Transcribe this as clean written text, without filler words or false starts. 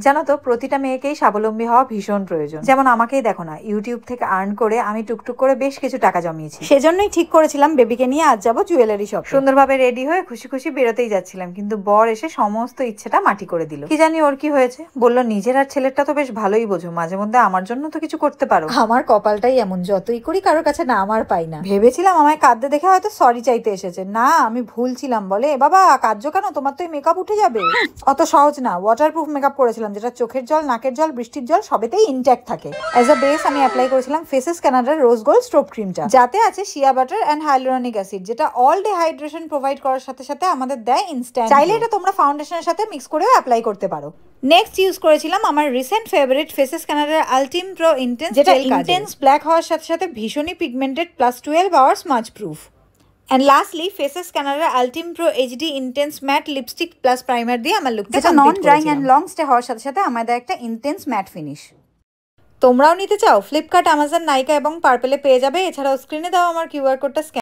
জানো তো, প্রতিটা মেয়েকেই স্বাবলম্বী হওয়া ভীষণ প্রয়োজন। যেমন আমাকেই দেখো না, ইউটিউব থেকে আর্ন করে আমি টুকটুক করে বেশ কিছু টাকা জমিয়েছি। সেজন্যই ঠিক করেছিলাম বেবিকে নিয়ে আজ যাবো জুয়েলারি শপ। সুন্দরভাবে রেডি হয়ে খুশি খুশি বেরোতেই যাচ্ছিলাম, কিন্তু বর এসে সমস্ত ইচ্ছেটা মাটি করে দিল। কি জানি ওর কি হয়েছে, বললো নিজের আর ছেলেরটা তো বেশ ভালোই বোঝো, মাঝে মধ্যে আমার জন্য তো কিছু করতে পারো। আমার কপালটাই এমন, যতই করি কারোর কাছে না আমার পাই না। ভেবেছিলাম আমায় কাঁদতে দেখে হয়তো সরি চাইতে এসেছে, না আমি ভুল ছিলাম। বলে বাবা কাঁদছো কেন, তোমার তো মেকআপ উঠে যাবে। অত সহজ না, ওয়াটারপ্রুফ মেকআপ করেছিলাম, যেটা চোখের জল, নাকের জল, বৃষ্টির জল সবেতেই ইনট্যাক্ট থাকে। অ্যাজ আ বেস আমি অ্যাপ্লাই করেছিলাম ফেসেস কানাডার রোজ গোল্ড স্ট্রোব ক্রিমটা, যাতে আছে shea butter and hyaluronic acid, যেটা অল ডে হাইড্রেশন প্রোভাইড করার সাথে সাথে আমাদের দেয় ইনস্ট্যান্ট। চাইলে এটা তোমরা ফাউন্ডেশনের সাথে মিক্স করেও অ্যাপ্লাই করতে পারো। নেক্সট ইউজ করেছিলাম আমার রিসেন্ট ফেভারিট ফেসেস কানাডার আলটিম প্রো ইন্টেন্স, যেটা ইন্টেন্স ব্ল্যাক হওয়ার সাথে সাথে ভীষণই pigmented, plus 12 hours smudge proof. And lastly Faces কানাডার Ultime Pro HD intense matte lipstick plus primer দিয়ে আমার লুকটা যেটা non drying and long stay হওয়ার সাথে সাথে আমাদের একটা ইন্টেন্স ম্যাট ফিনিশ। তোমরাও নিতে চাও? ফ্লিপকার্ট, অ্যামাজন, নাইকা এবং পার্পেলে পেয়ে যাবে। এছাড়াও স্ক্রিনে দেওয়া আমার কিউআর কোডটা স্ক্যান